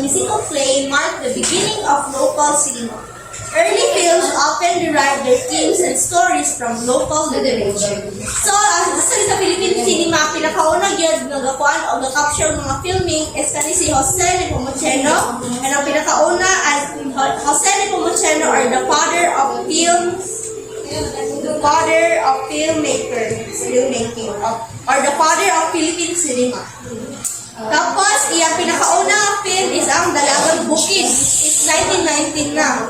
musical play marked the beginning of local cinema. Early films often derive their themes and stories from local literature. So, sa Philippine cinema, pinakaunang yun nagakuan o nag-capture mga filming is kani si Jose Nepomuceno. And ang pinakauna as Jose Nepomuceno are the father of filmmaking, or the father of Philippine cinema. Tapos, iyang pinakauna film is ang Dalagang Bukid. It's 1919 na.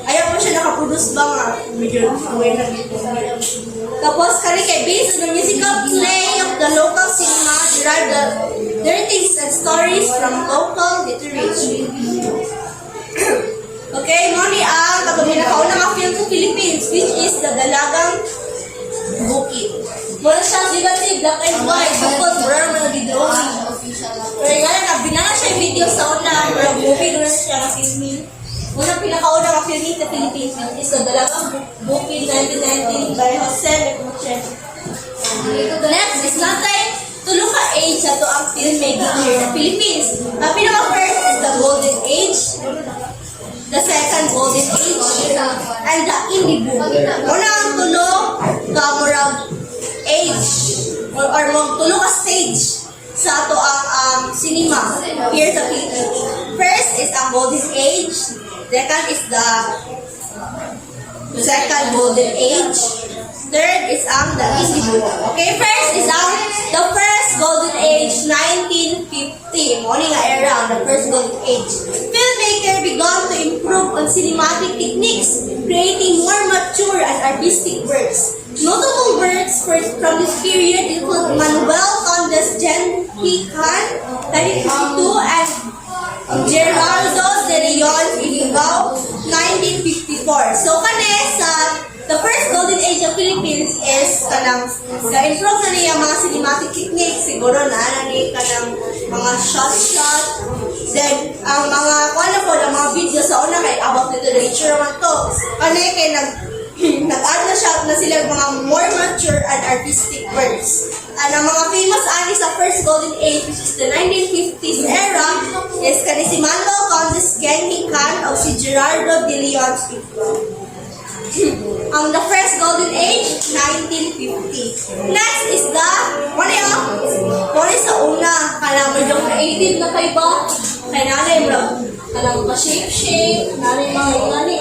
Ayaw mo siya nakaproduce ba nga? Medyo aware na dito. Tapos, kay based on the musical play of the local cinema, derive their things and stories from local literature. Okay, mali ang pinakauna nga film sa Philippines, which is the Dalagang Bukid. Mula siya, si black and white, bukod, mura naman nag-drawing. Pero nga, binala siya yung video sa una, mura movie, doon siya na-filming. Unang pinakauna ka-filming sa Philippines is the Dalagang Bukid 1919 by Jose Nepomuceno. Next is natin, tulong ka age sa to ang filmmaking here sa Philippines. Ang pinaka-first is the Golden Age, the second Golden Age, and the Indie Boom. Una ang tulong, murag age, or tulong ka stage sa ato ang cinema here sa Philippines. First is ang Golden Age, second is the second Golden Age, third is ang the Indie Boom. Okay, first is the first Golden Age, 1950. Morning era, the first Golden Age. Filmmaker began to improve on cinematic techniques, creating more mature and artistic works. Notable works from this period include Manuel Condes Genjikan, 1952, and Gerardo de Leon Ifugao, 1954. So, the first Golden Age of Philippines is na-improve na niya mga cinematic techniques. Siguro na ni mga shot. Then, ang mga mga video sa una kay about literature man to. Kay nag-add na siya na sila mga more mature and artistic works. Ang mga famous ani sa first Golden Age, which is the 1950s era, is si Manuel Condes Genjikan o si Gerardo de Leon Ifugao. Ang the first Golden Age, 1950. Next is the, muna sa una, medyo creative na kayo ba? Kaya nanay mo, pa shape, nanay mga ingani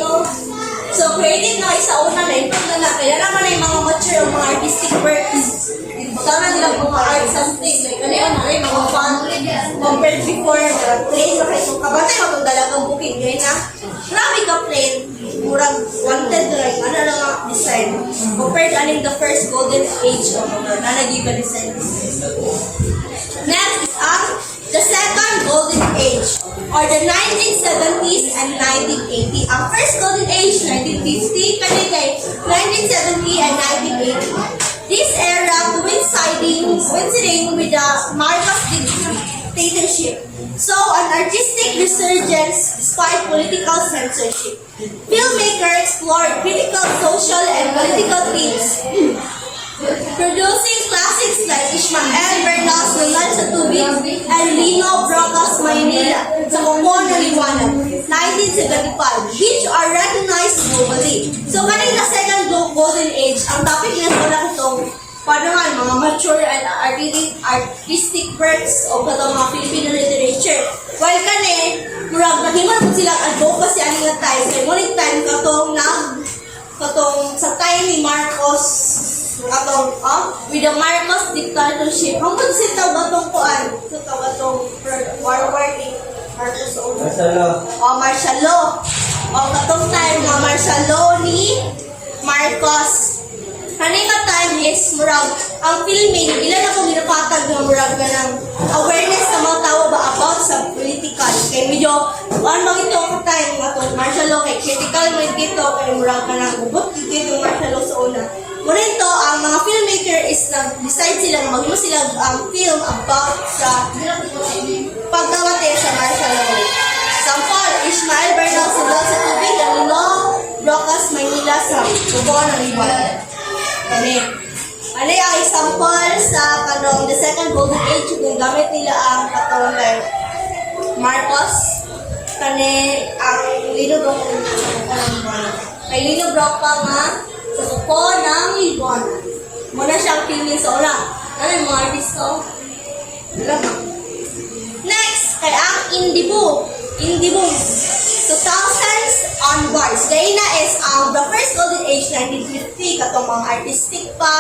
So, creative na isa una na improve na kaya naman ay mga mature, mga artistic works. Sana nila mga art something, like mga fun, compared before, plain na kayo. Kabantay mo itong Dalagang Bukid, gaya na, marami ka plain, murag wanted to like, lang ang design. Compared to the first Golden Age of nanagay ka design. Next is the second Golden Age, or the 1970s and 1980. Ang first Golden Age, 1950, kay 1970 and 1980. This era coinciding with the Marcos dictatorship. So, an artistic resurgence despite political censorship. Filmmaker explored critical social and political themes, producing classics like Ismael Bernal's Lulan sa Tubig and Lino Brocas Maynila sa Kuko ng Liwanag, 1975, which are recognized globally. So, kanina second Golden Age, ang topic niya sa itong mga mature and artistic works o katong mga Filipino literature. While murag nahiman po silang advocacy ani nga time, kaya ngunit time katong sa time ni Marcos, with the Marcos dictatorship, hanggang sitaw ba itong kuan? Sitaw ba itong war ni Marcos o? Martial law. Katong time, martial law ni Marcos. Kanina time is murag, ang filming, ilan ako ginapatag na murag ng awareness na mga tao ba about sa political. Kaya medyo, ano ito ako time, itong martial law, kay critical mo dito, kaya murag ka ng ubot dito yung martial law sa una. Muna ito, ang mga filmmaker is nag-decide sila na mag-imo sila film about sa pagkawate sa martial law. Example, Ismael Bernal sa Lulan sa Tubig, ang Lino Brocas Maynila sa Kuko ng Liwanag. Ano yung example sa the second Golden Age kung gamit nila ang katong Marcos, kani ang Lino Brock kay Lino Brock pa nga sa kuko ng Libon. Muna siyang filming sa ula. Ano yung mga artisto? Wala ba? Next, kay ang Indie Boom. 2000s onwards. Dahina is the first golden age, 1950. Katong mga artistic pa.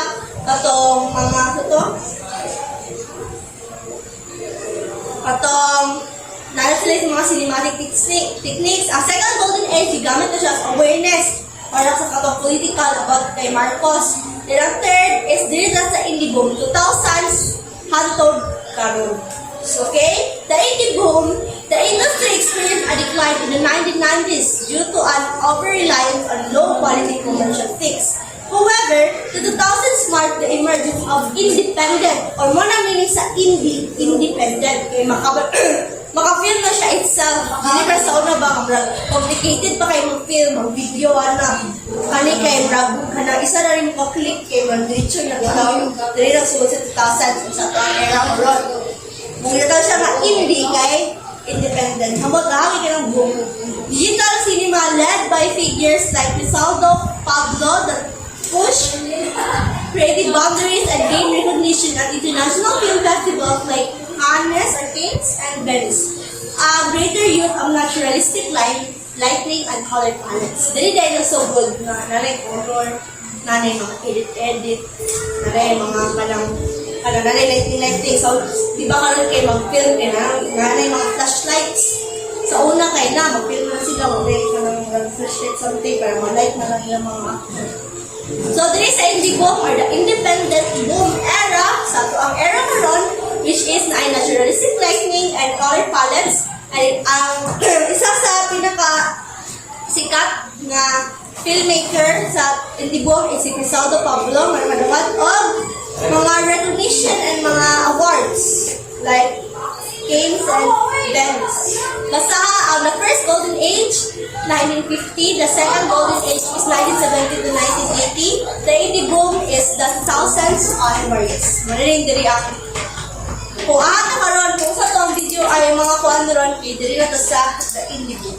Katong mga nalang sila yung mga cinematic techniques. Ang second golden age, gamit na siya as awareness para sa katong political about kay Marcos. Then ang third is dili na sa indie boom, 2000s hantod karon. Okay? The indie boom, the industry experienced a decline in the 1990s due to an over-reliance on low-quality commercial things. However, the 2000s marked the emergence of independent or more na meaning sa independent. Kaya maka-film na siya itself. Hindi pa sa una ba, complicated pa kayo mag-film, mag-video, kani kayo, kanang isa na rin click kayo, mag-diretso na ikaw, dali lang sugod sa 2000s, sa ang era ko ron. Kung nataw siya nga indie kay independent. Habang kahagi ka ng boom. Digital cinema led by figures like Rizaldo, Pablo, the push creative boundaries and gain recognition at international film festivals like Cannes, Cannes, and Venice. Greater use of naturalistic lighting and color palettes. Dili dahil na so good na nanay color, nanay mga edit, nanay mga nanay lighting. So, di ba karon kayo mag-film kayo nanay mga flashlights. Sa una kayo na, mag-film na sila, mag-light flashlight something para mag-light na lang yung mga actor. So, there is the indie boom or the independent boom era. Sa ito ang era karon, which is na naturalistic lighting and color palettes. Ay ang isa sa pinaka sikat na filmmaker sa indie boom is si Rizaldo Pablo, madawat of mga recognition and mga awards like Cannes and Venice. Basta the first golden age, 1950. The second golden age is 1970 to 1980. The indie boom is the 2000s onwards. Marinig diri ako. Kung na karon, kung sa itong video ay mga kuan ron, diri na to sa indie boom.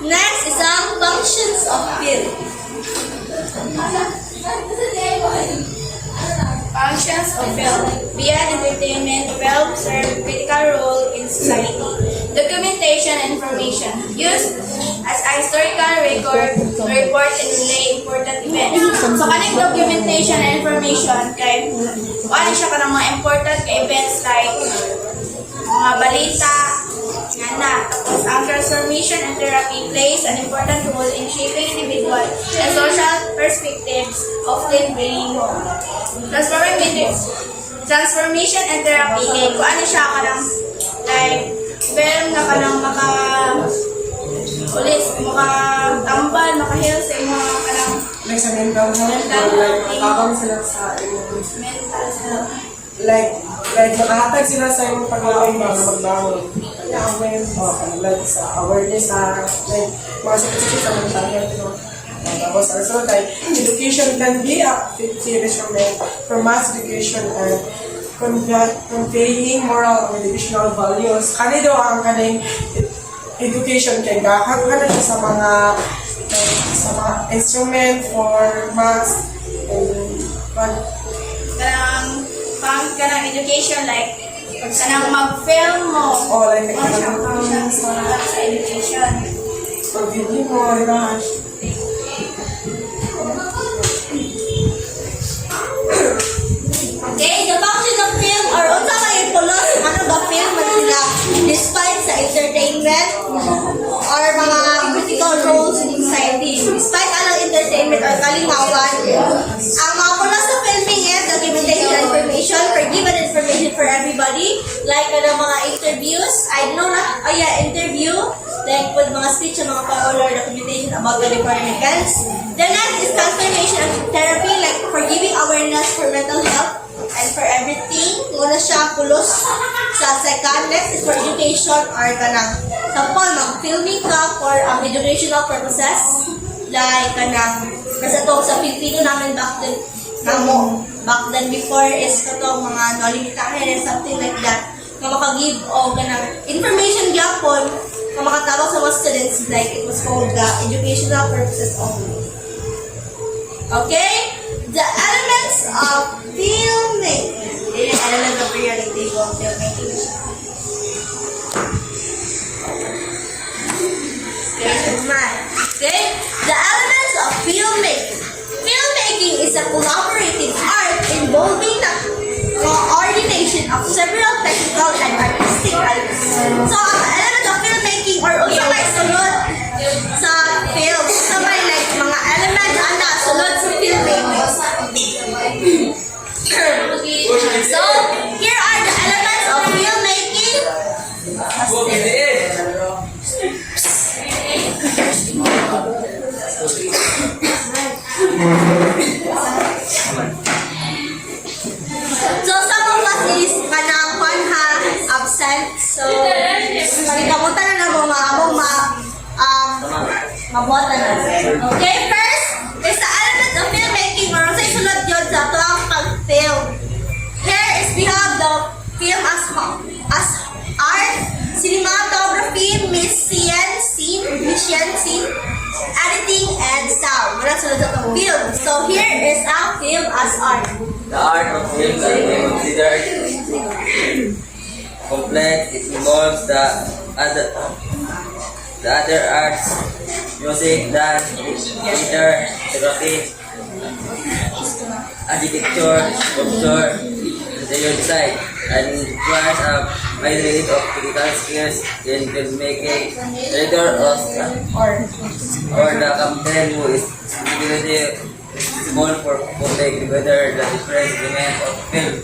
Next is ang functions of film. Functions of film. Beyond entertainment, film serve critical role in society. Documentation and information. Used as a historical record to report and relay important events. So, kaning documentation and information, kay ano siya ka ng mga important events like mga balita, nga. Tapos, ang transformation and therapy plays an important role in shaping individual and social perspectives, often bringing transformation and therapy. Kaya kung ano siya ka ng like, film na ka ng makatambal, makahil sa mga ka ng like sa mental health, like makakawin sila sa mental health. like makahatag sila sa yung pag-away na magbangon. Like sa awareness sa like mga sakit sa mental health, no? Tapos also like education can be a series from mass education and conveying moral and educational values. Kani daw ang kaning education kay gahag ka sa mga instrument for mass and kanang education like kanang mag-film mo. like Sa education. pag-video mo, di ba? Okay, the function of film or unsa kay pulos, ano ba film man sila despite sa entertainment or mga critical roles in society. Despite anong entertainment or kalingawan, ang mga pulos sa filming is documentation and information, forgiven information for everybody, like mga interviews, I know na, interview, like with mga speech sa mga pa-or documentation about the different events. The next is transformation and therapy, like for giving awareness for mental health and for everything. Una siya pulos sa second. Next is for education or kanang sample, mag-filming ka for educational purposes. Like kanang kasi ito sa Filipino namin back then before is ito mga no limitahin and something like that. nga makagive o ganang information gyapon nga makatabang sa mga students like it was called the educational purposes only. Okay? The elements of filmmaking. Yun yung element of periodic table of filmmaking. Okay? The elements of filmmaking. Filmmaking is a collaborative art involving the coordination of several technical and artistic items. So, ang element of filmmaking or unsa may sulod sa film, unsa may like mga element ana sulod sa filmmaking. So, here are the elements of filmmaking. So, some of us is kanang ha, absent. So, pagkamutan na mo maabong mabuhatan na. Okay, first is the element of filmmaking or sa isulod yun sa tuwang pag-film. Here is we have the film as art, cinematography, mission scene, editing, and sound. Wala sulod sa itong film. So, here is our film as art. The art of film can be considered complex. It involves the other arts, music, dance, theater, photography, architecture, sculpture, interior design, and requires a wide range of critical skills in filmmaking. Director or the captain who is responsible for putting together the different elements of film.